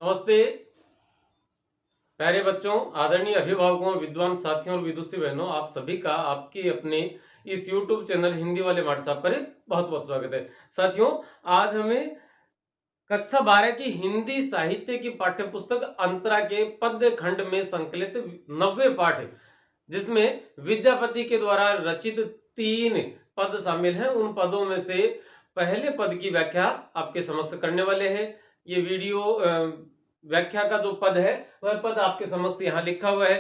नमस्ते प्यारे बच्चों, आदरणीय अभिभावकों, विद्वान साथियों और विदुषी बहनों, आप सभी का आपके अपने इस YouTube चैनल हिंदी वाले व्हाट्सएप पर बहुत बहुत स्वागत है। साथियों, आज हमें कक्षा 12 की हिंदी साहित्य की पाठ्य पुस्तक अंतरा के पद्य खंड में संकलित 90 पाठ, जिसमें विद्यापति के द्वारा रचित 3 पद शामिल हैं। उन पदों में से पहले पद की व्याख्या आपके समक्ष करने वाले हैं। ये वीडियो व्याख्या का जो पद है वह पद आपके समक्ष यहाँ लिखा हुआ है।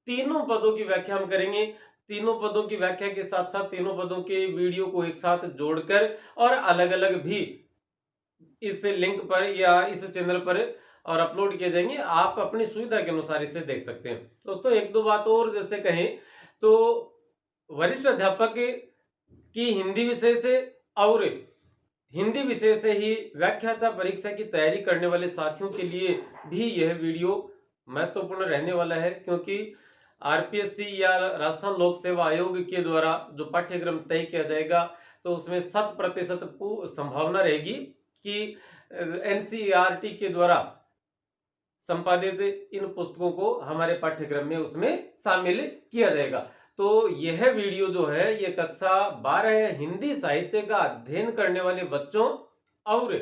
तीनों पदों की व्याख्या हम करेंगे। तीनों पदों की व्याख्या के साथ साथ तीनों पदों के वीडियो को एक साथ जोड़कर और अलग अलग भी इस लिंक पर या इस चैनल पर और अपलोड किए जाएंगे। आप अपनी सुविधा के अनुसार इसे देख सकते हैं। दोस्तों, एक दो बात और जैसे कहें तो वरिष्ठ अध्यापक की हिंदी विषय से और हिंदी विषय से ही व्याख्याता परीक्षा की तैयारी करने वाले साथियों के लिए भी यह वीडियो महत्वपूर्ण रहने वाला है, क्योंकि आरपीएससी या राजस्थान लोक सेवा आयोग के द्वारा जो पाठ्यक्रम तय किया जाएगा तो उसमें 100% संभावना रहेगी कि एनसीईआरटी के द्वारा संपादित इन पुस्तकों को हमारे पाठ्यक्रम में उसमें शामिल किया जाएगा। तो यह वीडियो जो है ये कक्षा 12 हिंदी साहित्य का अध्ययन करने वाले बच्चों और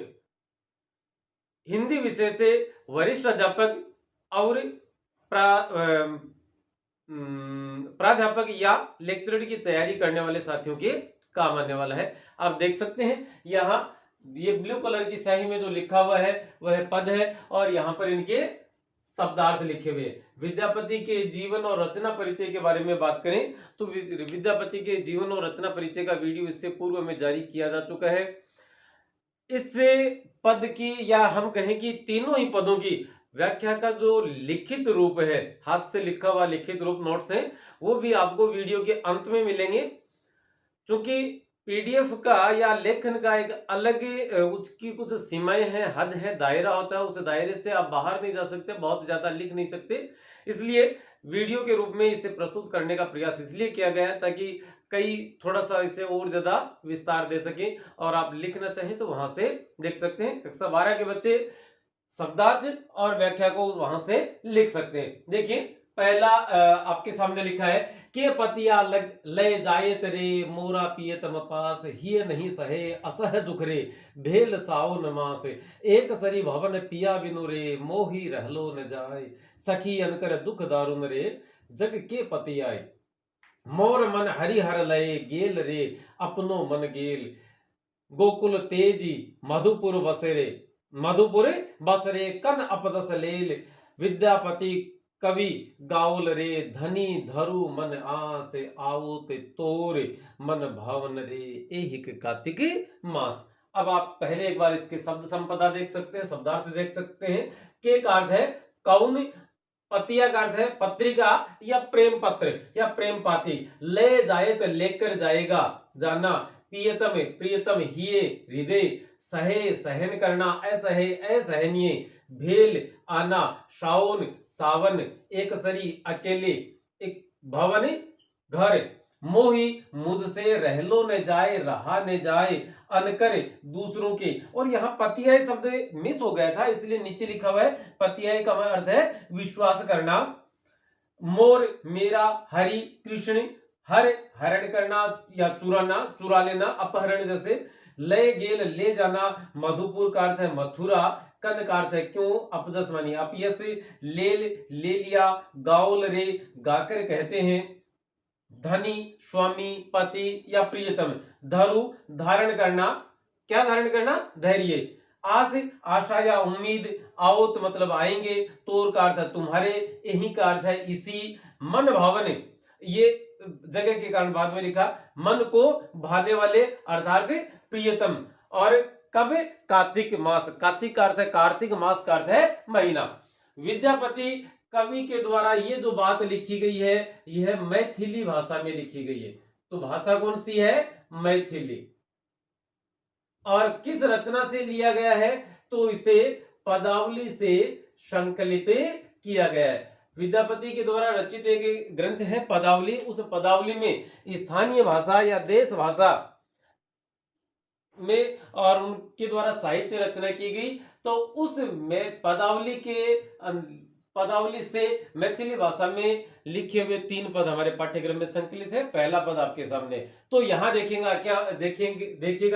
हिंदी विषय से वरिष्ठ अध्यापक और प्राध्यापक या लेक्चरर की तैयारी करने वाले साथियों के काम आने वाला है। आप देख सकते हैं यहाँ ये ब्लू कलर की स्याही में जो लिखा हुआ है वह पद है और यहाँ पर इनके शब्दार्थ लिखे हुए हैं। विद्यापति के जीवन और रचना परिचय के बारे में बात करें तो विद्यापति के जीवन और रचना परिचय का वीडियो इससे पूर्व में जारी किया जा चुका है। इस पद की या हम कहें कि तीनों ही पदों की व्याख्या का जो लिखित रूप है, हाथ से लिखा हुआ लिखित रूप नोट्स है, वो भी आपको वीडियो के अंत में मिलेंगे। क्योंकि पीडीएफ का या लेखन का एक अलग उसकी कुछ सीमाएं हैं, हद है, दायरा होता है। उस दायरे से आप बाहर नहीं जा सकते, बहुत ज्यादा लिख नहीं सकते। इसलिए वीडियो के रूप में इसे प्रस्तुत करने का प्रयास इसलिए किया गया है ताकि कई थोड़ा सा इसे और ज्यादा विस्तार दे सके और आप लिखना चाहें तो वहां से देख सकते हैं। कक्षा 12 के बच्चे शब्दार्थ और व्याख्या को वहां से लिख सकते हैं। देखिए, पहला आपके सामने लिखा है के पतिया लग ले जायत रे मोरा पियत मपास हिय नहीं सहे असह दुख रे भेल साउन मास एक सरी भवन पिया बिनु रे मोही रहलो न जाय सखी अनकर दुख दारुन रे जग के पति आए मोर मन हरिहर लय गेल रे अपनो मन गेल गोकुल तेजी मधुपुर बसेरे मधुपुर बसरे कन अपदस लेल विद्यापति कवि गाउल रे धनी धरु मन आस आवत तोर मन भावन रे एहिक कार्तिक मास। अब आप पहले एक बार इसके शब्द संपदा देख सकते हैं, शब्दार्थ देख सकते हैं। के का अर्थ है कौन, पतिया का अर्थ है पत्रिका या प्रेम पत्र या प्रेम पाती, ले जाए तो लेकर जाएगा, जाना, प्रियतम प्रियतम हिये हृदय, सहे सहन करना, असहे असहनीय, भेल आना, शाओन सावन, एक सरी अकेले, एक भवन घर, मोही मुझसे रहलो न जाए रहा न जाए, अनकर दूसरों के। और यहाँ पतियाय शब्द मिस हो गया था इसलिए नीचे लिखा हुआ है पतियाय का अर्थ है विश्वास करना। मोर मेरा, हरि कृष्ण, हर हरण करना या चुराना, चुरा लेना, अपहरण जैसे, ले गेल ले जाना, मधुपुर का अर्थ है मथुरा, कन का अर्थ है क्यों, अपजस मानी अपयस, लेल ले लिया, गाउल रे गाकर कहते हैं, धनी स्वामी पति या प्रियतम, धरु धारण करना, क्या धारण करना, धैर्य, आस आशा या उम्मीद, आओत मतलब आएंगे, तोर का अर्थ है तुम्हारे, यही का अर्थ है इसी, मन भावन, ये जगह के कारण बाद में लिखा, मन को भाने वाले अर्थात प्रियतम। और कब, कार्तिक मास, कार्तिक का अर्थ है कार्तिक, मास का अर्थ है महीना। विद्यापति कवि के द्वारा ये जो बात लिखी गई है यह मैथिली भाषा में लिखी गई है। तो भाषा कौन सी है, मैथिली। और किस रचना से लिया गया है, तो इसे पदावली से संकलित किया गया है। विद्यापति के द्वारा रचित एक ग्रंथ है पदावली। उस पदावली में स्थानीय भाषा या देश भाषा में और उनके द्वारा साहित्य रचना की गई। तो उस में पदावली से मैथिली भाषा में लिखे हुए 3 पद हमारे पाठ्यक्रम में संकलित है। पहला पद आपके सामने, तो यहां देखिएगा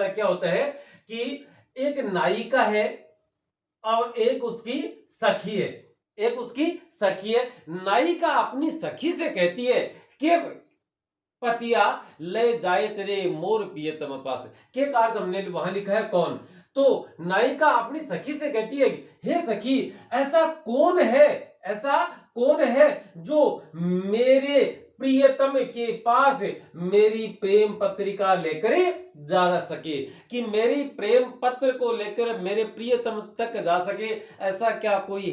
क्या होता है कि एक नायिका है और एक उसकी सखी है। नायिका अपनी सखी से कहती है कि पतिया ले जाए तेरे मोर प्रियतम पास। के का अर्थ हमने वहां लिखा है कौन। तो नायिका अपनी सखी से कहती है, हे सखी, ऐसा कौन है जो मेरे प्रियतम के पास मेरी प्रेम पत्रिका लेकर जा सके, कि मेरी प्रेम पत्र को लेकर मेरे प्रियतम तक जा सके। ऐसा क्या कोई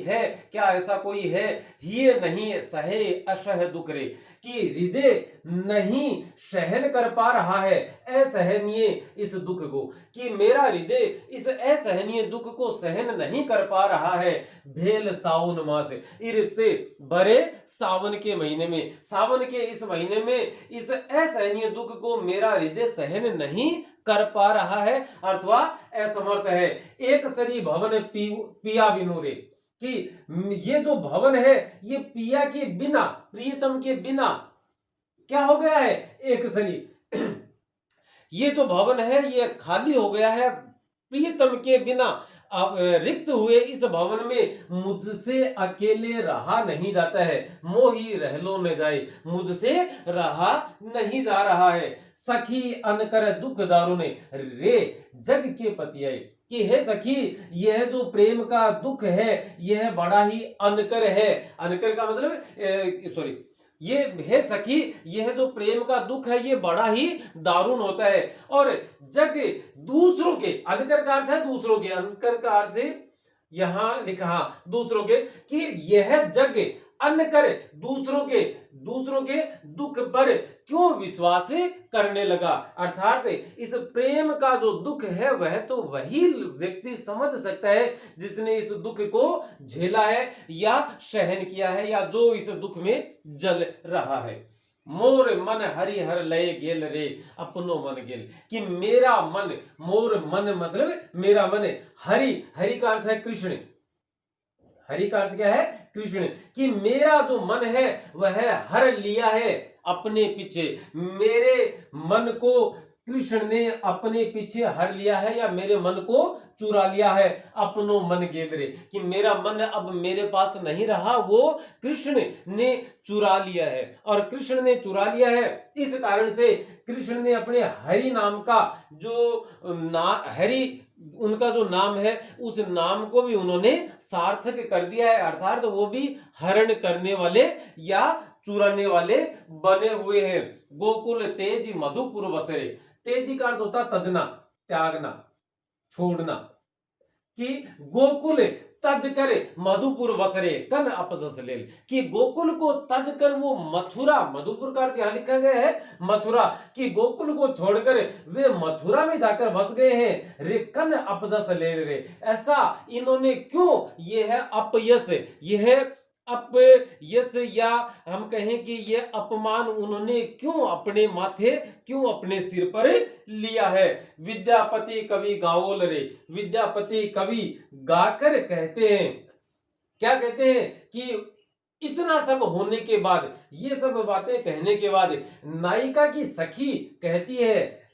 है ये नहीं सहे असह दुख रे, कि हृदय नहीं सहन कर पा रहा है असहनीय इस दुख को, कि मेरा हृदय इस असहनीय दुख को सहन नहीं कर पा रहा है। भेल सावन मास, से भरे सावन के महीने में, सावन के इस महीने में इस असहनीय दुख को मेरा हृदय सहन नहीं कर पा रहा है अथवा असमर्थ है। एक सरी भवन पिया बिनु रे, कि ये जो भवन है ये पिया के बिना, प्रियतम के बिना क्या हो गया है, एक सरी ये जो भवन है ये खाली हो गया है प्रियतम के बिना। अब रिक्त हुए इस भवन में मुझसे अकेले रहा नहीं जाता है। मोही रहलो न जाए, मुझसे रहा नहीं जा रहा है। सखी अनकर दुख दारुने रे जग के पतियाए, कि हे सखी, यह जो प्रेम का दुख है यह बड़ा ही अनकर है। अनकर का मतलब ये हे सखी, यह जो प्रेम का दुख है ये बड़ा ही दारुण होता है। और जग दूसरों के, अनकर का अर्थ है दूसरों के, अनकर का अर्थ यहां लिखा दूसरों के, कि यह जग अनकर दूसरों के दुख पर क्यों विश्वास करने लगा। अर्थात इस प्रेम का जो दुख है वह तो वही व्यक्ति समझ सकता है जिसने इस दुख को झेला है या सहन किया है या जो इस दुख में जल रहा है। मोर मन हरि हर लय गेल रे अपनो मन गेल, कि मेरा मन, मोर मन मतलब मेरा मन, हरि का अर्थ है कृष्ण, हरि का अर्थ क्या है, कृष्ण, कि मेरा जो मन है वह हर लिया है अपने पीछे। मेरे मन को कृष्ण ने अपने पीछे हर लिया है या मेरे मन को चुरा लिया है। अपनो मन गेंदरे, कि मेरा मन अब मेरे पास नहीं रहा, वो कृष्ण ने चुरा लिया है। और कृष्ण ने चुरा लिया है इस कारण से कृष्ण ने अपने हरि नाम का हरि उनका जो नाम है उस नाम को भी उन्होंने सार्थक कर दिया है। अर्थात वो भी हरण करने वाले या चुराने वाले बने हुए हैं। गोकुल तेजी मधुपुर बसरे, तेजी का अर्थ होता तजना, त्यागना, छोड़ना, कि गोकुल तज कर मधुपुर बसरे कन अपजस लेल, कि गोकुल को तज कर वो मथुरा, मधुपुर का अर्थ यहां लिखा गया है मथुरा, कि गोकुल को छोड़कर वे मथुरा में जाकर बस गए हैं। रे कन अपजस ले रे, ऐसा इन्होंने क्यों, ये है अपयश, ये है अपयश, या हम कहें कि ये अपमान उन्होंने क्यों अपने माथे, क्यों अपने सिर पर लिया है। विद्यापति कवि गाओल रे, विद्यापति कवि गाकर कहते हैं, क्या कहते हैं, कि इतना सब होने के बाद, ये सब बातें कहने के बाद नायिका की सखी कहती है,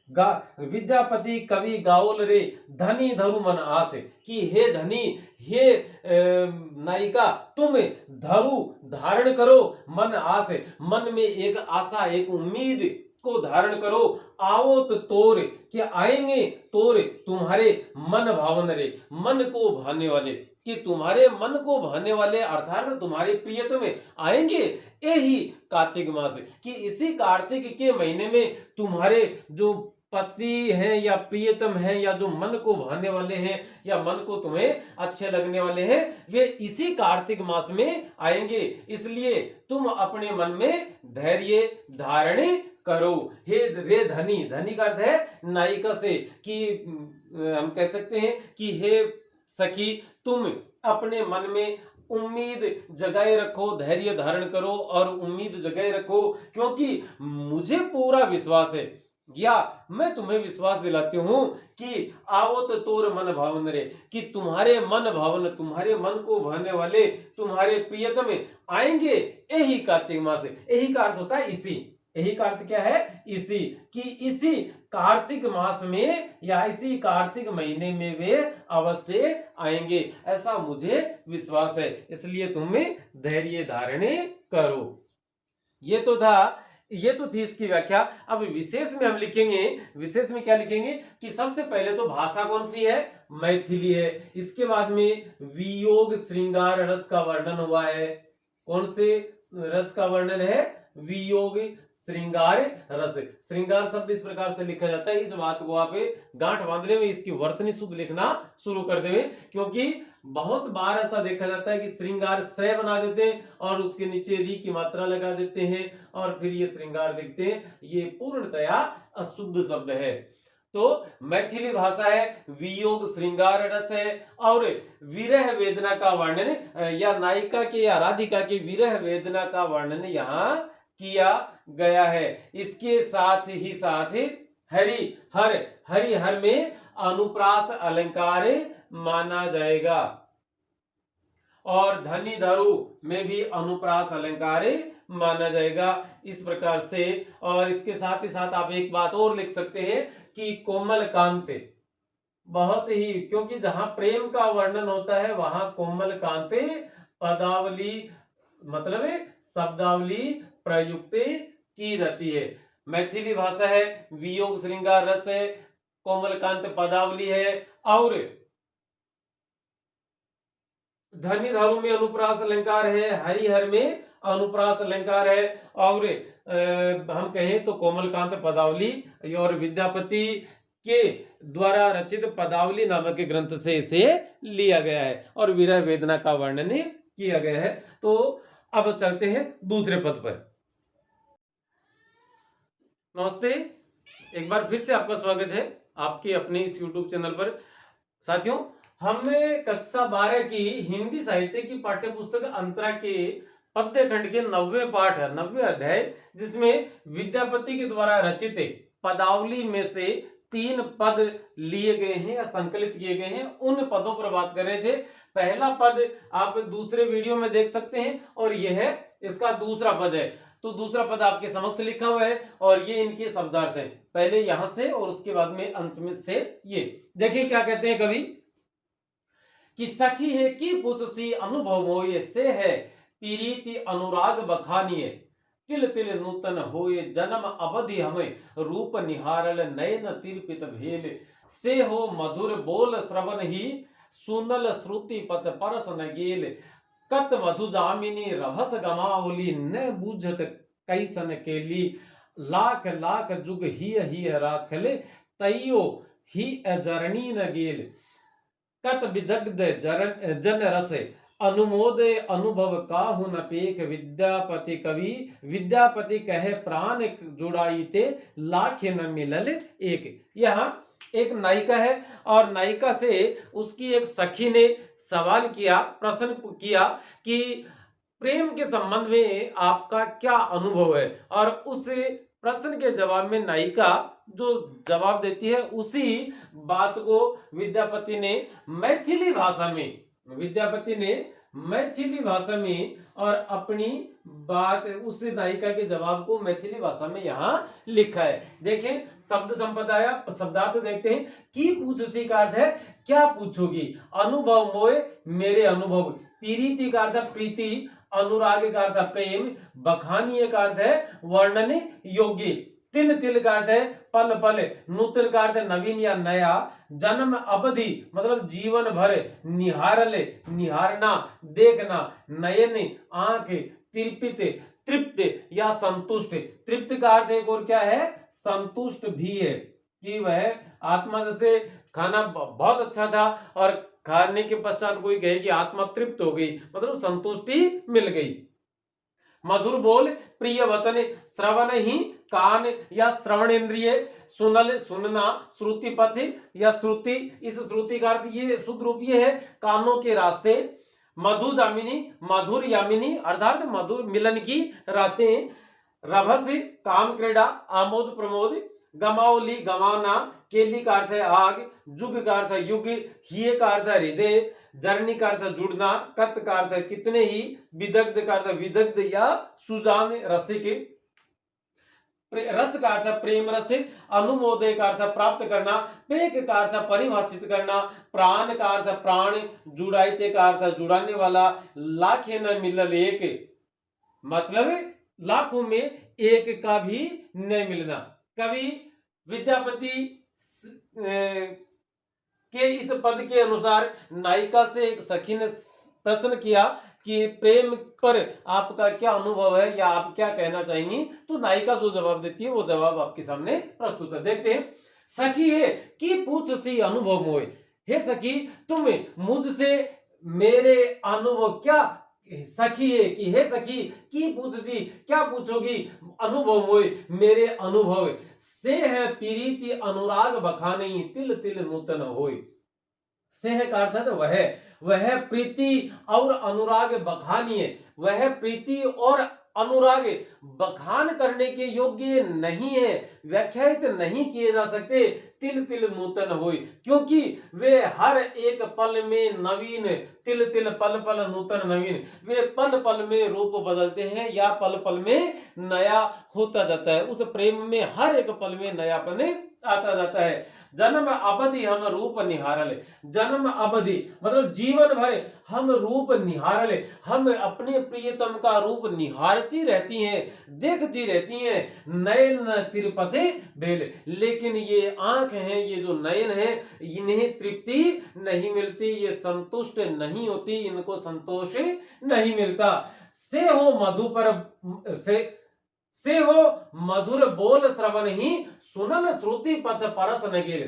विद्यापति कवि गाओल रे धनी धरु मन आस, कि हे धनी, हे नायिका, तुम धरु धारण करो मन आस, मन में एक आशा, एक उम्मीद को धारण करो। आवोत तोर, कि आएंगे तोर तुम्हारे मन भावन रे, मन को भाने वाले, कि तुम्हारे मन को भाने वाले अर्थात तुम्हारे प्रियतम आएंगे यही कार्तिक मास, कि इसी कार्तिक के महीने में तुम्हारे जो पति हैं या प्रियतम हैं या जो मन को भाने वाले हैं या मन को तुम्हें अच्छे लगने वाले हैं वे इसी कार्तिक मास में आएंगे। इसलिए तुम अपने मन में धैर्य धारण करो। हे रे धनी, धनी का अर्थ है नायिका से, कि हम कह सकते हैं कि हे सखी, तुम अपने मन में उम्मीद जगाए रखो, धैर्य धारण करो और उम्मीद जगाए रखो, क्योंकि मुझे पूरा विश्वास है या मैं तुम्हें विश्वास दिलाती हूं कि आवत तोर मन भावन रे, कि तुम्हारे मन भावन, तुम्हारे मन को भाने वाले तुम्हारे प्रियतम आएंगे यही कार्तिक मास। यही का अर्थ होता है इसी, यही का अर्थ क्या है, इसी, कि इसी कार्तिक मास में या इसी कार्तिक महीने में वे अवश्य आएंगे, ऐसा मुझे विश्वास है, इसलिए तुम्हें धैर्य धारण करो। ये तो था, ये तो थी इसकी व्याख्या। अब विशेष में हम लिखेंगे, विशेष में क्या लिखेंगे कि सबसे पहले तो भाषा कौन सी है, मैथिली है। इसके बाद में वियोग श्रृंगार रस का वर्णन हुआ है। कौन से रस का वर्णन है, वियोग श्रृंगार रस। श्रृंगार शब्द इस प्रकार से लिखा जाता है, इस बात को आप गांठ बांधने में इसकी वर्तनी शुद्ध लिखना शुरू कर देवे, क्योंकि बहुत बार ऐसा देखा जाता है कि श्रृंगार श्रेय बना देते हैं और उसके नीचे री की मात्रा लगा देते हैं और फिर ये श्रृंगार लिखते हैं। ये पूर्णतया अशुद्ध शब्द है। तो मैथिली भाषा है, वियोग श्रृंगार रस है, और विरह वेदना का वर्णन या नायिका के या राधिका के विरह वेदना का वर्णन यहाँ किया गया है। इसके साथ ही हरि हर में अनुप्रास अलंकार माना जाएगा और धनी धरु में भी अनुप्रास अलंकार माना जाएगा, इस प्रकार से। और इसके साथ ही साथ आप एक बात और लिख सकते हैं कि कोमल कांत, बहुत ही, क्योंकि जहां प्रेम का वर्णन होता है वहां कोमल कांते पदावली मतलब शब्दावली प्रयुक्त की जाती है। मैथिली भाषा है, वियोग श्रृंगार रस है, कोमल कांत पदावली है, और धनी धारू में अनुप्रास अलंकार है, हरिहर में अनुप्रास अलंकार है, और हम कहें तो कोमल कांत पदावली और विद्यापति के द्वारा रचित पदावली नामक के ग्रंथ से इसे लिया गया है और विरह वेदना का वर्णन किया गया है। तो अब चलते हैं दूसरे पद पर। नमस्ते, एक बार फिर से आपका स्वागत है आपके अपने इस YouTube चैनल पर। साथियों, हमने कक्षा 12 की हिंदी साहित्य की पाठ्य पुस्तक अंतरा के पद्य खंड के 90वें पाठ है, 90वें अध्याय, जिसमें विद्यापति के द्वारा रचित पदावली में से 3 पद लिए गए हैं या संकलित किए गए हैं, उन पदों पर बात कर रहे थे। पहला पद आप दूसरे वीडियो में देख सकते हैं और यह है इसका दूसरा पद है। तो दूसरा पद आपके समक्ष लिखा हुआ है और ये इनके शब्दार्थ हैं, पहले यहां से और उसके बाद में अंत में से। ये देखिए क्या कहते हैं कवि, कि सखी है की पुछसी अनुभव मोये, से है पीरीति अनुराग बखानिए, तिल तिल नूतन होए जन्म अवधि हमें, रूप निहारल नयन तिरपित भेल, से हो मधुर बोल श्रवण ही, सुनल श्रुति पथ परस न गेल, कत मधु जामिनी रभस गमावली, न बूझत कैसन केली, लाख लाख जुग ही राखले, तैयो ही अजरणी न गेल, कत विदग्ध जन रस, अनुमोद अनुभव काहु न पेख, विद्यापति कवि विद्यापति कहे प्राण जुड़ाई ते, लाख न मिलल एक। यहाँ एक नायिका है और नायिका से उसकी एक सखी ने सवाल किया, प्रश्न किया कि प्रेम के संबंध में आपका क्या अनुभव है, और उस प्रश्न के जवाब में नायिका जो जवाब देती है उसी बात को विद्यापति ने मैथिली भाषा में और अपनी बात उस नायिका के जवाब को मैथिली भाषा में यहाँ लिखा है। देखें शब्द संपदा या शब्दार्थ देखते हैं। की पूछसी का अर्थ है क्या पूछोगी, अनुभव मोय मेरे अनुभव, प्रीति का अर्थ प्रीति, अनुराग का अर्थ प्रेम, बखानीय का अर्थ है वर्णन योग्य, तिल तिल का अर्थ है पल पल, नूतन का अर्थ नवीन या नया, जन्म अवधि मतलब जीवन भर, निहारल निहारना देखना, नयन आंख, तिरपित तृप्त या संतुष्ट, तृप्त का अर्थ एक और क्या है संतुष्ट भी है, कि वह आत्मा जैसे खाना बहुत अच्छा था और खाने के पश्चात कोई कहे कि आत्मा तृप्त हो गई, मतलब संतुष्टि मिल गई। मधुर बोल प्रिय वचन, श्रवण ही कान या श्रवण इंद्रिय, सुनल सुनना, श्रुति पथ या श्रुति, इस श्रुति का अर्थ ये शुद्ध रूप ये है कानों के रास्ते, मधु जामिनी मधुर यामिनी अर्थात मधुर मिलन की रातें, रभस काम क्रीड़ा, आमोद प्रमोद, गमावली गमावना, केली का अर्थ है आग, जुग का अर्थ है युग, हिय का अर्थ है हृदय, जरनी का अर्थ है जुड़ना, कत का अर्थ है कितने ही, विदग्ध का अर्थ है विदग्ध या सुजान रसिक, रस का अर्थ प्रेम रस, अनुमोदय का अर्थ प्राप्त करना, पेक का अर्थ परिभाषित करना, प्राण का अर्थ प्राण, जुड़ाइते का अर्थ जुड़ाने वाला, लाखे न मिलल एक, मतलब लाखों में एक का भी नहीं मिलना। कवि विद्यापति के इस पद के अनुसार नायिका से एक सखी ने प्रश्न किया कि प्रेम पर आपका क्या अनुभव है या आप क्या कहना चाहेंगी, तो नायिका जो जवाब देती है वो जवाब आपके सामने प्रस्तुत है। देखते हैं। सखी है कि पूछ सी अनुभव मोय, हे सखी तुम मुझसे मेरे अनुभव क्या, सखी है कि हे सखी की पूछ सी क्या पूछोगी, अनुभव मोय मेरे अनुभव, से है प्रीति अनुराग बखानी तिल तिल नूतन होय। सेह का अर्थ है वह प्रीति और अनुराग बखानिए, वह प्रीति और अनुराग बखान करने के योग्य नहीं है, व्याख्यायित नहीं किए जा सकते। तिल तिल नूतन होय, क्योंकि वे हर एक पल में नवीन, तिल तिल पल पल नूतन नवीन, वे पल पल में रूप बदलते हैं या पल पल में नया होता जाता है। उस प्रेम में हर एक पल में नयापन आता जाता है। जन्म अवधि हम रूप निहारल, जन्म अवधि मतलब जीवन भर हम रूप निहारल, हम अपने प्रियतम का रूप निहारती रहती हैं, देखती रहती हैं। नयन तिरुपति बेल, लेकिन ये आंख हैं, ये जो नयन है, इन्हें तृप्ति नहीं मिलती, ये संतुष्ट नहीं होती, इनको संतोष नहीं मिलता। से हो मधु पर से हो मधुर बोल श्रवण ही, सुनल श्रुति पथ परस न गिर।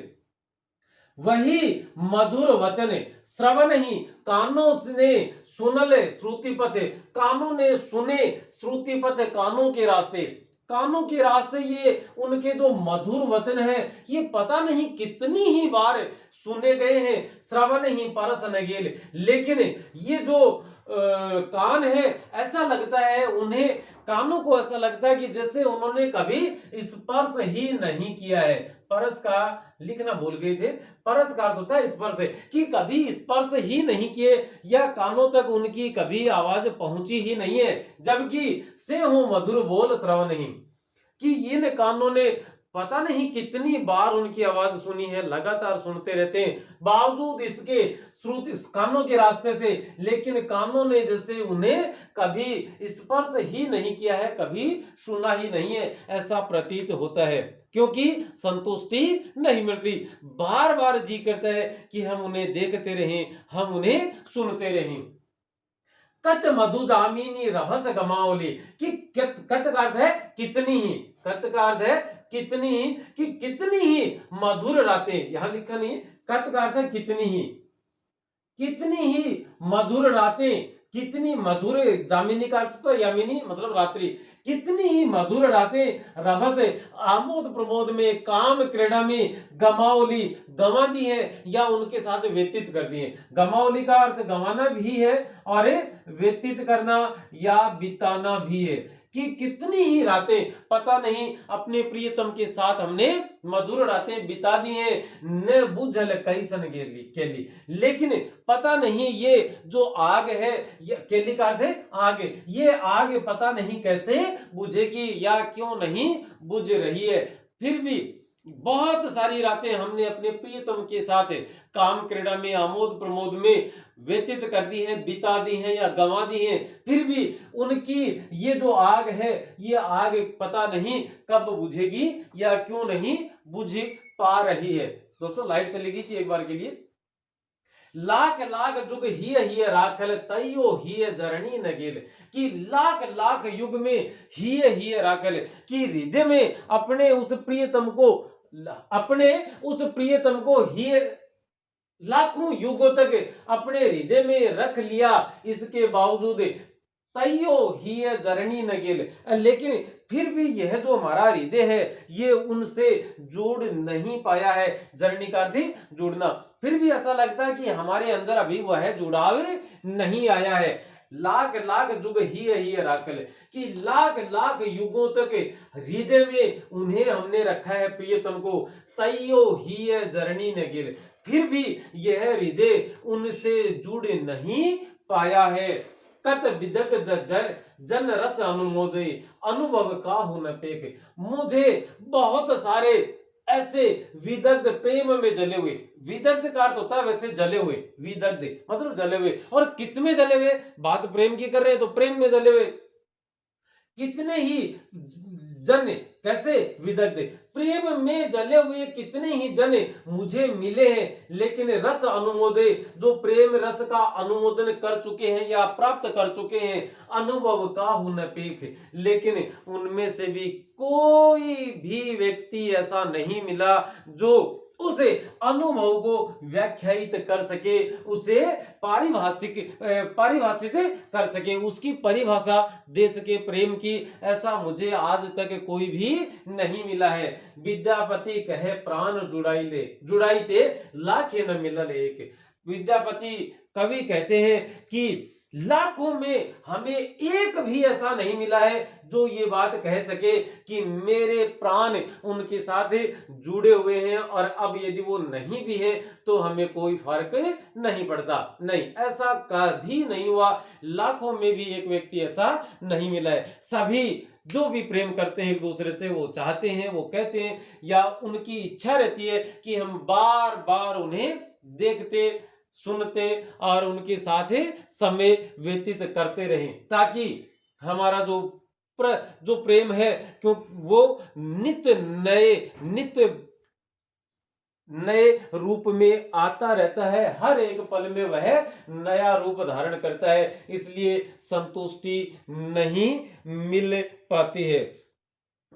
वही मधुर वचन श्रवण ही, कानों ने सुनल श्रुति पथ, कानों ने सुने श्रुति पथ, कानों के रास्ते, कानों के रास्ते ये उनके जो मधुर वचन है, ये पता नहीं कितनी ही बार सुने गए हैं। श्रवण ही परस न गेल, लेकिन ये जो कान है, ऐसा लगता है उन्हें, कानों को ऐसा लगता है कि जैसे उन्होंने कभी स्पर्श ही नहीं किया है। परस का लिखना भूल गए थे, परस का अर्थ होता है स्पर्श, कि कभी स्पर्श ही नहीं किए या कानों तक उनकी कभी आवाज पहुंची ही नहीं है। जबकि से हो मधुर बोल श्रवण ही, कि इन कानों ने पता नहीं कितनी बार उनकी आवाज सुनी है, लगातार सुनते रहते हैं, बावजूद इसके श्रुति कानों के रास्ते से, लेकिन कानों ने जैसे उन्हें कभी स्पर्श ही नहीं किया है, कभी सुना ही नहीं है, ऐसा प्रतीत होता है। क्योंकि संतुष्टि नहीं मिलती, बार बार जी करता है कि हम उन्हें देखते रहें, हम उन्हें सुनते रहें। कत मधु जामिनी रभस गमावली, कि कत का अर्थ है कितनी ही, कत का अर्थ है कितनी ही, कि कितनी ही मधुर रातें, यहां लिखा नहीं, कत का अर्थ है कितनी ही, कितनी ही मधुर रातें, कितनी मधुर, जामिनी का अर्थ तो यामिनी मतलब रात्रि, कितनी ही मधुर रातें रभस आमोद प्रमोद में, काम क्रीड़ा में, गमावली गंवा दी है या उनके साथ व्यतीत कर दी है। गमावली का अर्थ गंवाना भी है और व्यतीत करना या बिताना भी है, कि कितनी ही रातें पता नहीं अपने प्रियतम के साथ हमने मधुर रातें बिता दी हैं, न बुझल कैसन केली, लेकिन पता नहीं ये जो आग है, ये केली का अर्थ है आग, ये आग पता नहीं कैसे बुझेगी या क्यों नहीं बुझ रही है। फिर भी बहुत सारी रातें हमने अपने प्रियतम के साथ काम क्रीड़ा में, आमोद प्रमोद में व्यतीत कर दी हैं, बिता दी हैं या गंवा दी हैं, फिर भी उनकी ये जो आग है, ये आग पता नहीं कब बुझेगी या क्यों नहीं बुझ पा रही है। दोस्तों लाइट चली गई थी एक बार के लिए। लाख लाख जुग ही राखल तैयो ही जरनी न गेल, कि लाख लाख युग में ही राखल, कि हृदय में अपने उस प्रियतम को ही लाखों युगों तक अपने हृदय में रख लिया, इसके बावजूद तैयो ही जरनी न गेल, लेकिन फिर भी यह जो हमारा हृदय है ये उनसे जोड़ नहीं पाया है। जरनी का अर्थ जोड़ना, फिर भी ऐसा लगता है कि हमारे अंदर अभी वह जुड़ाव नहीं आया है। लाख लाख जुग ही राखल, कि लाख लाख युगों तक हृदय में उन्हें हमने रखा है प्रियतम को, तैयो ही जरनी न गिर, फिर भी यह हृदय उनसे जुड़ नहीं पाया है। कत विदग्ध जन रस अनुमोदे, अनुभव काहू न पेख, मुझे बहुत सारे ऐसे विदग्ध प्रेम में जले हुए, विदग्ध का अर्थ होता है वैसे जले हुए, विदग्ध मतलब जले हुए, और किस में जले हुए, बात प्रेम की कर रहे हैं तो प्रेम में जले हुए, कितने ही जन, कैसे विदग्ध, प्रेम में जले हुए कितने ही जन मुझे मिले हैं, लेकिन रस अनुमोदे, जो प्रेम रस का अनुमोदन कर चुके हैं या प्राप्त कर चुके हैं, अनुभव काहू न पेख, लेकिन उनमें से भी कोई भी व्यक्ति ऐसा नहीं मिला जो उसे अनुभव को व्याख्यायित कर सके, उसे परिभाषित कर सके, उसकी परिभाषा दे सके प्रेम की, ऐसा मुझे आज तक कोई भी नहीं मिला है। विद्यापति कहे प्राण जुड़ाई ते लाखे न मिलल एक, विद्यापति कवि कहते हैं कि लाखों में हमें एक भी ऐसा नहीं मिला है जो ये बात कह सके कि मेरे प्राण उनके साथ जुड़े हुए हैं, और अब यदि वो नहीं भी है तो हमें कोई फर्क नहीं पड़ता। नहीं, ऐसा कभी नहीं हुआ, लाखों में भी एक व्यक्ति ऐसा नहीं मिला है। सभी जो भी प्रेम करते हैं एक दूसरे से, वो चाहते हैं, वो कहते हैं, या उनकी इच्छा रहती है कि हम बार बार उन्हें देखते, सुनते और उनके साथ समय व्यतीत करते रहें, ताकि हमारा जो प्रेम है, क्यों वो नित्य नए रूप में आता रहता है, हर एक पल में वह नया रूप धारण करता है, इसलिए संतुष्टि नहीं मिल पाती है।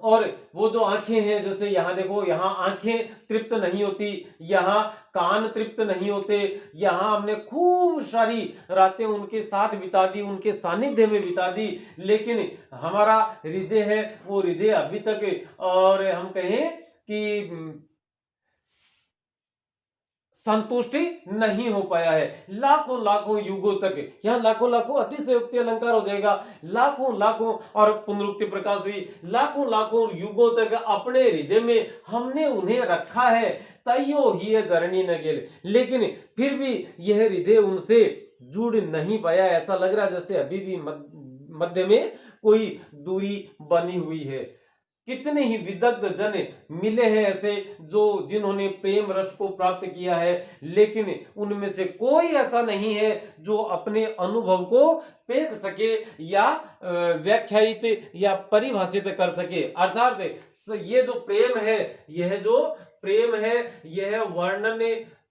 और वो जो आंखें हैं, जैसे यहाँ देखो, यहाँ आंखें तृप्त नहीं होती, यहाँ कान तृप्त नहीं होते, यहाँ हमने खूब सारी रातें उनके साथ बिता दी, उनके सानिध्य में बिता दी, लेकिन हमारा हृदय है, वो हृदय अभी तक, और हम कहें कि संतुष्टि नहीं हो पाया है। लाखों लाखों युगों तक, यहाँ लाखों लाखों अतिशयोक्ति अलंकार हो जाएगा, लाखों लाखों, और पुनरुक्ति प्रकाश हुई, लाखों लाखों युगों तक अपने हृदय में हमने उन्हें रखा है, तैयो ही जरनी न गेल, लेकिन फिर भी यह हृदय उनसे जुड़ नहीं पाया, ऐसा लग रहा है जैसे अभी भी मध्य में कोई दूरी बनी हुई है। कितने ही विदग्ध जन मिले हैं ऐसे, जो जिन्होंने प्रेम रस को प्राप्त किया है, लेकिन उनमें से कोई ऐसा नहीं है जो अपने अनुभव को पेख सके या व्याख्यायित या परिभाषित कर सके। अर्थात ये जो प्रेम है, यह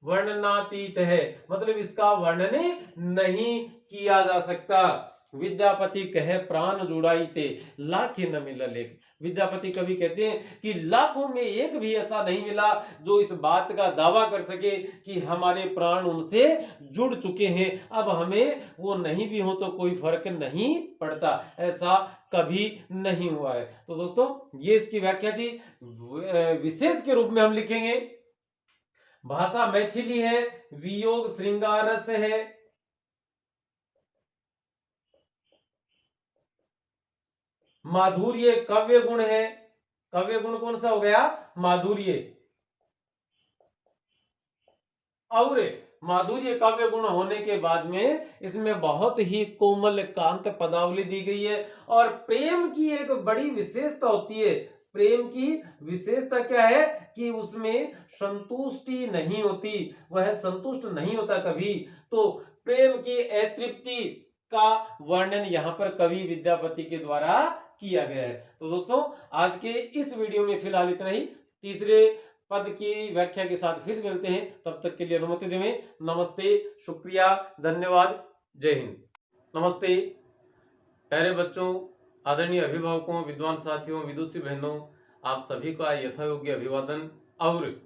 वर्णनातीत है, मतलब इसका वर्णन नहीं किया जा सकता। विद्यापति कहे प्राण जुड़ाई ते लाखे न मिलल एक, विद्यापति कवि कहते हैं कि लाखों में एक भी ऐसा नहीं मिला जो इस बात का दावा कर सके कि हमारे प्राण उनसे जुड़ चुके हैं, अब हमें वो नहीं भी हो तो कोई फर्क नहीं पड़ता, ऐसा कभी नहीं हुआ है। तो दोस्तों, ये इसकी व्याख्या थी। विशेष के रूप में हम लिखेंगे, भाषा मैथिली है, वियोग श्रृंगार रस है, माधुर्य काव्य गुण है, काव्य गुण कौन सा हो गया, माधुर्य, और माधुर्य काव्य गुण होने के बाद में इसमें बहुत ही कोमल कांत पदावली दी गई है। और प्रेम की एक बड़ी विशेषता होती है, प्रेम की विशेषता क्या है कि उसमें संतुष्टि नहीं होती, वह संतुष्ट नहीं होता कभी, तो प्रेम की अतृप्ति का वर्णन यहाँ पर कवि विद्यापति के द्वारा किया गया है। तो दोस्तों, आज के इस वीडियो में फिलहाल इतना ही। तीसरे पद की व्याख्या के साथ फिर मिलते हैं, तब तक के लिए अनुमति दें। नमस्ते, शुक्रिया, धन्यवाद, जय हिंद। नमस्ते प्यारे बच्चों, आदरणीय अभिभावकों, विद्वान साथियों, विदुषी बहनों, आप सभी का यथायोग्य अभिवादन, और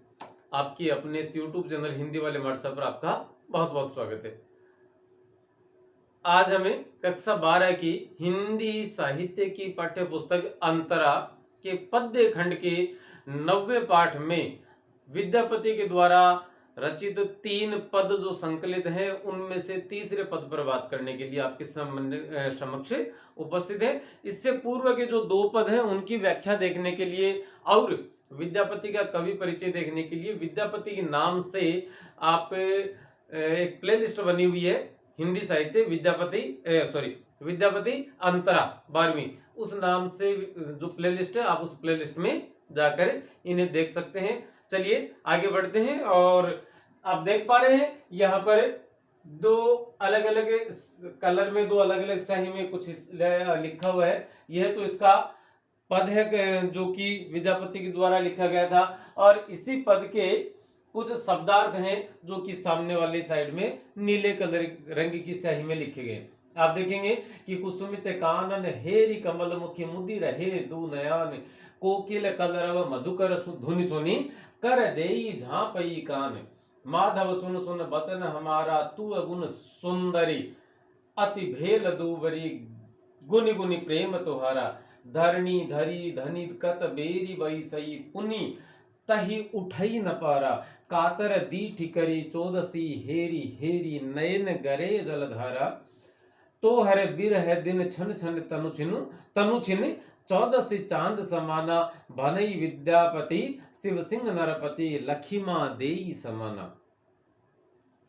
आपकी अपने इस यूट्यूब चैनल हिंदी वाले व्हाट्सएप पर आपका बहुत बहुत स्वागत है। आज हमें कक्षा 12 की हिंदी साहित्य की पाठ्य पुस्तक अंतरा के पद्य खंड के 90वें पाठ में विद्यापति के द्वारा रचित 3 पद जो संकलित हैं उनमें से तीसरे पद पर बात करने के लिए आपके समक्ष उपस्थित है। इससे पूर्व के जो 2 पद हैं उनकी व्याख्या देखने के लिए और विद्यापति का कवि परिचय देखने के लिए विद्यापति के नाम से आप एक प्लेलिस्ट बनी हुई है हिंदी साहित्य विद्यापति अंतरा 12वीं, उस नाम से जो प्लेलिस्ट है आप उस प्लेलिस्ट में जाकर इन्हें देख सकते हैं। चलिए आगे बढ़ते हैं और आप देख पा रहे हैं यहाँ पर 2 अलग अलग कलर में 2 अलग अलग स्याही में कुछ लिखा हुआ है। यह तो इसका पद है जो कि विद्यापति के द्वारा लिखा गया था और इसी पद के कुछ शब्दार्थ हैं जो कि सामने वाली साइड में नीले कलर रंग की स्याही में लिखे गए। आप देखेंगे कि कुसुमित कानन हेरी कमल मुखी मुदी रहे दू नयन कोकिल कलरव मधुकर धुनि सुनी कर देई झांपई कान माधव सुन सुन बचन हमारा तू अगुण सुंदरी अति भेल दूबरी गुनि गुनि प्रेम तुहारा धरणी धरी धनी कत बेरी बैसई पुनि तही उठई न पारा कातर दी करी चौदसी हेरी हेरी नयन गरे जलधारा तो हरे बिर है दिन छन छन तनु छिन 14 चांद समाना भनई विद्यापति शिव सिंह नरपति लखिमा देई समाना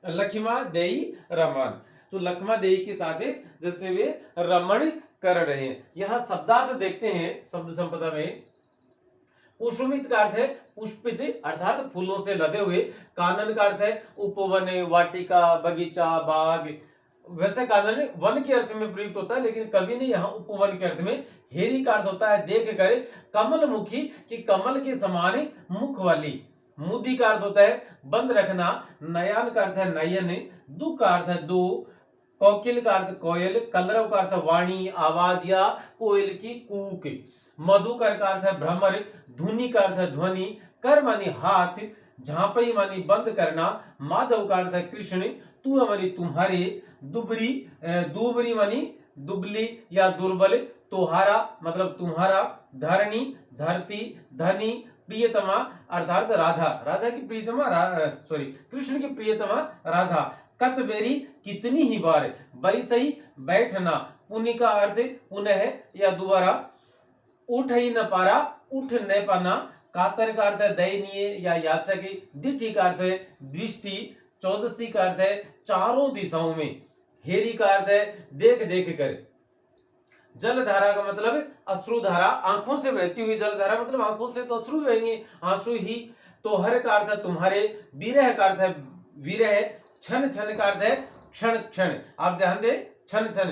लखिमा देई रमन। तो लखमा देई के साथ जैसे वे रमण कर रहे हैं। यह शब्दार्थ देखते हैं शब्द संपदा में। कुसुमित का अर्थ है पुष्पित अर्थात फूलों से लदे हुए। कानन का अर्थ है उपवन वाटिका बगीचा बाग। वैसे कानन वन के अर्थ में प्रयुक्त होता है लेकिन कवि ने यहाँ उपवन के अर्थ में। हेरी का अर्थ होता है देख कर। कमल मुखी की कमल के समान मुख वाली। मुदी का अर्थ होता है बंद रखना। नयन का अर्थ है नयन। दु का अर्थ है दो। कोकिल का अर्थ कोयल। कलरव का अर्थ वाणी आवाज या कोयल की कूक। मधुकर का अर्थ है भ्रमर। धुनि का अर्थ है ध्वनि। कर मानी हाथ। झांपई मानी बंद करना। माधव का अर्थ है कृष्ण। तू मानी तुम्हारे। दूबरी मानी दुबली या दुर्बल। तोहारा मतलब तुम्हारा। धरणी धरती। धनी प्रियतमा अर्थात राधा। राधा की प्रियतमा कृष्ण की प्रियतमा राधा। कतबेरी कितनी ही बार। बैसई बैठना। पुनि का अर्थ पुनः या दोबारा। उठ ही न पारा उठ न पाना। कातर का अर्थ है दयनीय या याचक। दिठी का अर्थ है दृष्टि। चौदसी का अर्थ है चारों दिशाओं में। हेरी का अर्थ है देख देख कर। जलधारा का मतलब अश्रुधारा आंखों से बहती हुई जलधारा मतलब आंखों से तो अश्रु बहेंगे आंसू ही। तो हर का अर्थ है तुम्हारे। विरह का अर्थ है विरह। क्षण क्षण का अर्थ है क्षण क्षण। आप ध्यान दें क्षण क्षण।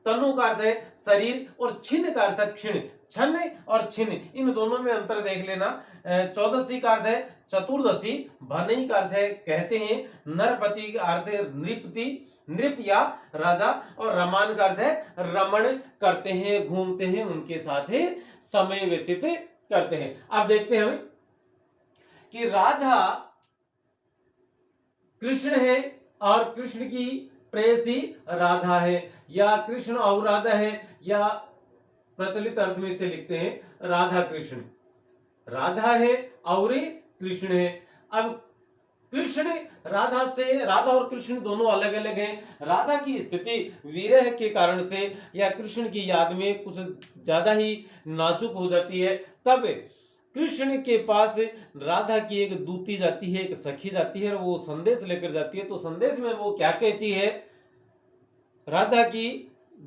तनु का अर्थ है शरीर और छिन्न का अर्थ है क्षण। छन्न और छिन्न इन दोनों में अंतर देख लेना। चौदसी का अर्थ है चतुर्दशी। भनई का अर्थ है कहते हैं। नरपति का अर्थ है नृपति नृप या राजा। और रमान का अर्थ है रमण करते हैं घूमते हैं उनके साथ समय व्यतीत करते हैं। अब देखते हैं कि राधा कृष्ण है और कृष्ण की प्रेयसी राधा है या कृष्ण और राधा है या प्रचलित अर्थ में इसे लिखते हैं राधा कृष्ण। राधा है और कृष्ण है। अब कृष्ण राधा और कृष्ण दोनों अलग अलग हैं। राधा की स्थिति विरह के कारण से या कृष्ण की याद में कुछ ज्यादा ही नाजुक हो जाती है। तब कृष्ण के पास राधा की एक दूती जाती है एक सखी जाती है और वो संदेश लेकर जाती है। तो संदेश में वो क्या कहती है। राधा की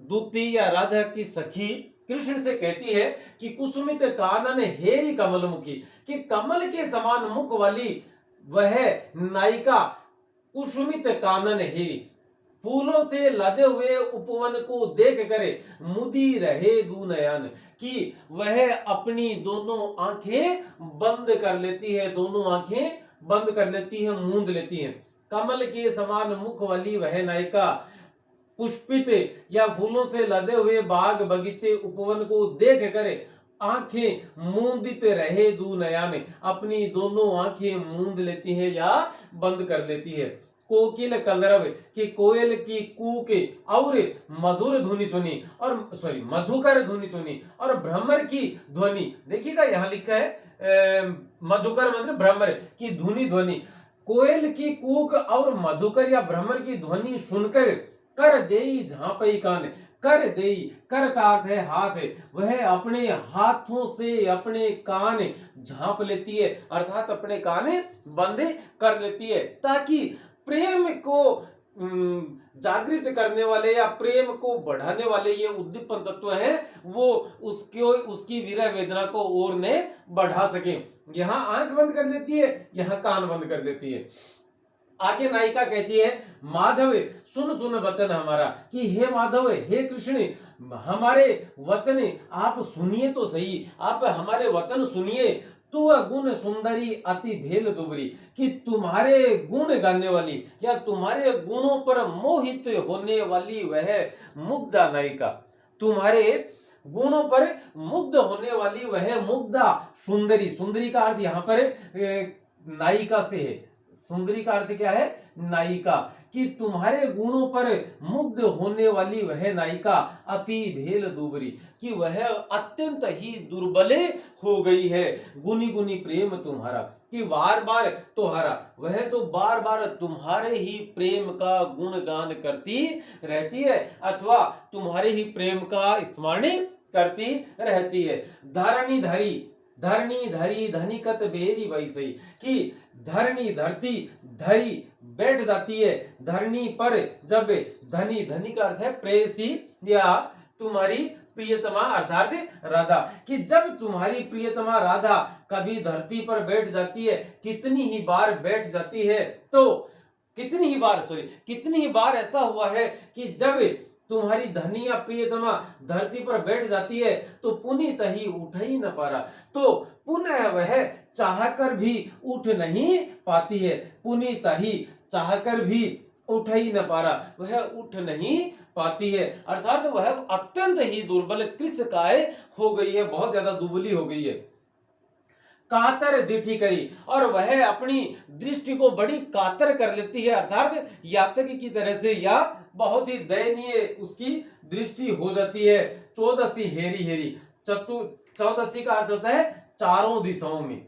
दूती या राधा की सखी कृष्ण से कहती है कि कुसुमित कानन हेरी कमल मुखी कि कमल के समान मुख वाली वह नायिका कुसुमित कानन हेरी फूलों से लदे हुए उपवन को देख कर मुदी रहे दू नयन कि वह अपनी दोनों आंखें बंद कर लेती है। दोनों आंखें बंद कर लेती है मूंद लेती है। कमल के समान मुख वाली वह नायिका पुष्पित या फूलों से लदे हुए बाग बगीचे उपवन को देख कर आंखें मूंदित रहे दू नयन अपनी दोनों आंखें मूंद लेती है या बंद कर लेती है। कोकिल कलरव की कोयल की कूक और मधुर ध्वनि सुनी और मधुकर ध्वनि सुनी और भ्रमर की ध्वनि। देखिएगा यहाँ लिखा है मधुकर मतलब भ्रमर की ध्वनि कोयल की कूक और मधुकर या भ्रमर की ध्वनि सुनकर कर देई झांपई कान। कर देई, कर का अर्थ है हाथ, वह अपने हाथों से अपने कान झांप लेती है, अर्थात अपने कान बंद कर लेती है, ताकि प्रेम को जागृत करने वाले या प्रेम को बढ़ाने वाले ये उद्दीपन तत्व हैं, वो उसकी विरह वेदना को और ने बढ़ा सके। यहां आंख बंद कर लेती है, यहां कान बंद कर लेती है। आगे नायिका कहती है, माधव सुन सुन वचन हमारा, कि हे माधव, हे कृष्ण, हमारे वचन आप सुनिए तो सही, आप हमारे वचन सुनिए। तू गुण सुंदरी अति भेल दुबरी, कि तुम्हारे गुण गाने वाली या तुम्हारे गुणों पर मोहित होने वाली वह मुग्धा नायिका, तुम्हारे गुणों पर मुग्ध होने वाली वह मुग्धा सुंदरी। सुंदरी का अर्थ यहाँ पर नायिका से है। सुंदरी का अर्थ क्या है? नायिका। कि तुम्हारे गुणों पर मुग्ध होने वाली वह नायिका अति भेल दुबरी, कि वह अत्यंत ही दुर्बले हो गई है। गुनी गुनी प्रेम तुम्हारा, कि बार बार तुम्हारा, वह तो बार बार तुम्हारे ही प्रेम का गुणगान करती रहती है, अथवा तुम्हारे ही प्रेम का स्मरण करती रहती है। धरणी धरी, धरणी धरी धनिकत बेरी वैसे, कि धरणी धरती धरी बैठ जाती है, धरणी पर जब धनी, धनी का अर्थ है प्रेयसी या तुम्हारी प्रियतमा अर्थात राधा, कि जब तुम्हारी प्रियतमा राधा कभी धरती पर बैठ जाती है, कितनी ही बार बैठ जाती है, तो कितनी ही बार ऐसा हुआ है कि जब तुम्हारी धनी या प्रियतमा धरती पर बैठ जाती है तो पुनीत ही उठ ही न पा रहा, तो पुनः वह चाहकर भी उठ नहीं पाती है। पुनीत ही, चाहकर भी उठ ही न पा रहा, वह उठ नहीं पाती है, अर्थात वह अत्यंत ही दुर्बल कृशकाय हो गई है, बहुत ज्यादा दुबली हो गई है। कातर दृष्टि करी, और वह अपनी दृष्टि को बड़ी कातर कर लेती है, अर्थात याचक की तरह से, या बहुत ही दयनीय उसकी दृष्टि हो जाती है। चौदसी हेरी हेरी, चौदसी का अर्थ होता है चारों दिशाओं में,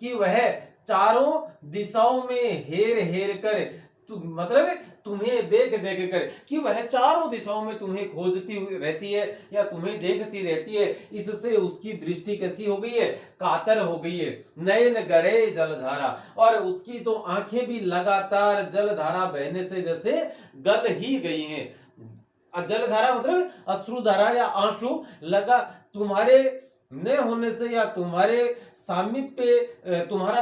कि वह चारों दिशाओं में हेर हेर कर, मतलब तुम्हें देख देख कर, कि वह चारों दिशाओं में तुम्हें खोजती हुई रहती है या तुम्हें देखती रहती है। इससे उसकी दृष्टि कैसी हो गई है? कातर हो गई है। नयन गरे जलधारा, और उसकी तो आंखें भी लगातार जलधारा बहने से जैसे गल ही गई हैं। जलधारा मतलब अश्रुधारा या आंसू लगा, तुम्हारे न होने से या तुम्हारा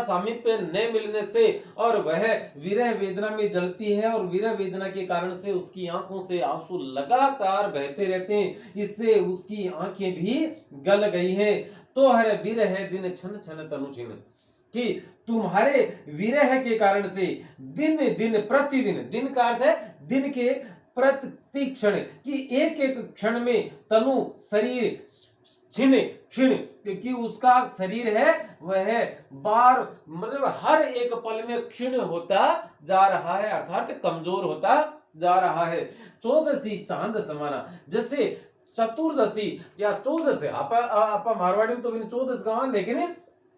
सामीप्य न मिलने से, और वह विरह वेदना में जलती है, और विरह वेदना के कारण से उसकी आंखों से आंसू लगातार बहते रहते हैं, इससे उसकी आंखें भी गल गई हैं। तो हर विरह दिन छन छन तनु छिन, कि तुम्हारे विरह के कारण से दिन दिन प्रतिदिन, दिन का अर्थ है दिन के प्रति क्षण, कि एक एक क्षण में तनु शरीर छिन क्षीण, क्योंकि उसका शरीर है वह बार मतलब हर एक पल में क्षीण होता जा रहा है, अर्थात कमजोर होता जा रहा है। चौदसी चांद समाना, जैसे चतुर्दशी या चौदस, आप मारवाड़ी में तो चौदस कहा, लेकिन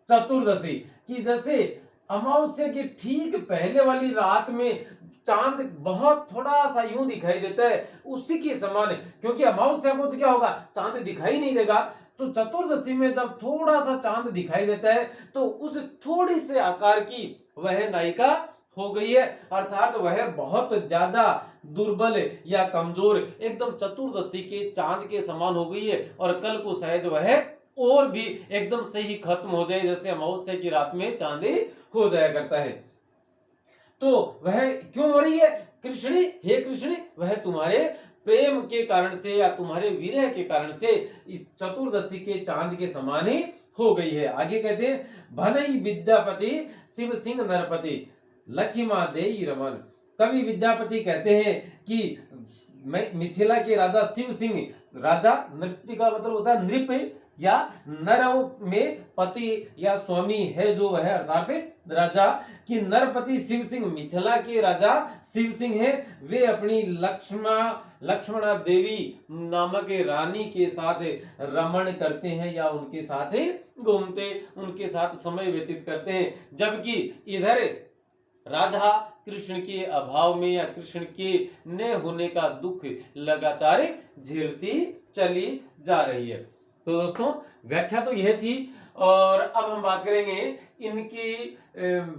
चतुर्दशी, कि जैसे अमावस्या की ठीक पहले वाली रात में चांद बहुत थोड़ा सा यूं दिखाई देता है, उसी के समान, क्योंकि अमावस्या को तो क्या होगा, चांद दिखाई नहीं देगा, तो चतुर्दशी में जब थोड़ा सा चांद दिखाई देता है तो उस थोड़ी से आकार की वह नायिका हो गई है, अर्थात वह बहुत ज्यादा दुर्बल या कमजोर एकदम चतुर्दशी के चांद के समान हो गई है, और कल को शायद वह और भी एकदम से ही खत्म हो जाए, जैसे अमावस्या की रात में चांद हो जाया करता है। तो वह क्यों हो रही है? कृष्ण, हे कृष्ण, वह तुम्हारे प्रेम के कारण से या तुम्हारे विरह के कारण से चतुर्दशी के चांद के समान ही हो गई है। आगे कहते हैं, भनई विद्यापति शिव सिंह नरपति लखिमा देई रमन। कवि विद्यापति कहते हैं कि मिथिला के राजा शिव सिंह, राजा नृपति का मतलब होता है नृप या नर में पति या स्वामी है जो है, अर्थात राजा, कि नरपति शिव सिंह, मिथिला के राजा शिव सिंह है, वे अपनी लक्ष्मणा देवी नामक रानी के साथ रमण करते हैं या उनके साथ घूमते, उनके साथ समय व्यतीत करते हैं। जबकि इधर राधा कृष्ण के अभाव में या कृष्ण के न होने का दुख लगातार झेलती चली जा रही है। तो दोस्तों व्याख्या तो यह थी। और अब हम बात करेंगे इनकी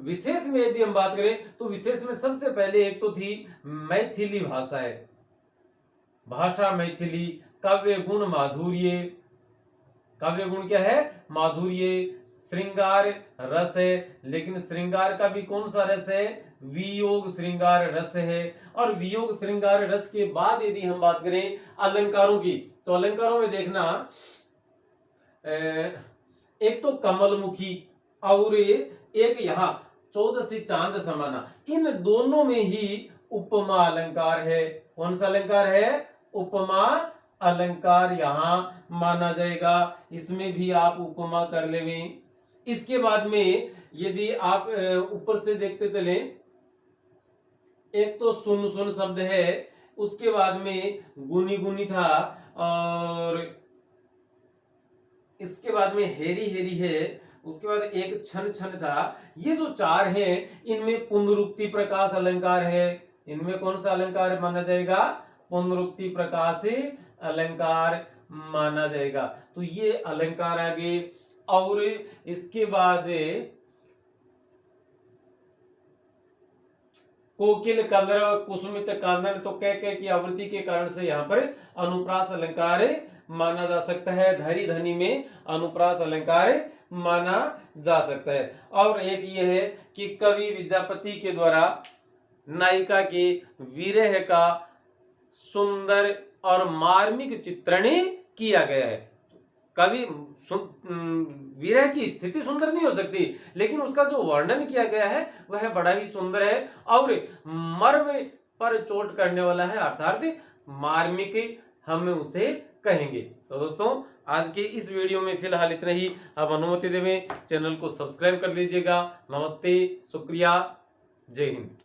विशेष में। यदि हम बात करें तो विशेष में सबसे पहले एक तो थी मैथिली भाषा है, भाषा मैथिली, काव्य गुण माधुर्य। काव्य गुण क्या है? माधुर्य। श्रृंगार रस है, लेकिन श्रृंगार का भी कौन सा रस है? वियोग श्रृंगार रस है। और वियोग श्रृंगार रस के बाद यदि हम बात करें अलंकारों की, तो अलंकारों में देखना एक तो कमलमुखी और एक यहाँ 14 से चांद समाना, इन दोनों में ही उपमा अलंकार है। कौन सा अलंकार है? उपमा अलंकार यहाँ माना जाएगा। इसमें भी आप उपमा कर लेवें। इसके बाद में यदि आप ऊपर से देखते चले, एक तो सुन सुन शब्द है, उसके बाद में गुनी गुनी था, और इसके बाद में हेरी हेरी है, उसके बाद एक छन छन था। ये जो चार हैं, इनमें पुनरुक्ति प्रकाश अलंकार है। इनमें कौन सा अलंकार माना जाएगा? पुनरुक्ति प्रकाश अलंकार माना जाएगा। तो ये अलंकार आगे। और इसके बाद कोकिल कलरव कुसुमित कानन, तो कह की आवृत्ति के कारण से यहाँ पर अनुप्रास अलंकार माना जा सकता है। धरी धनी में अनुप्रास अलंकार माना जा सकता है। और एक ये है कि कवि विद्यापति के द्वारा नायिका के विरह का सुंदर और मार्मिक चित्रण किया गया है। कवि विरह की स्थिति सुंदर नहीं हो सकती, लेकिन उसका जो वर्णन किया गया है वह बड़ा ही सुंदर है और मर्म पर चोट करने वाला है, अर्थात मार्मिक हम उसे कहेंगे। तो दोस्तों आज के इस वीडियो में फिलहाल इतना ही। अब अनुमति देवें, चैनल को सब्सक्राइब कर लीजिएगा। नमस्ते, शुक्रिया, जय हिंद।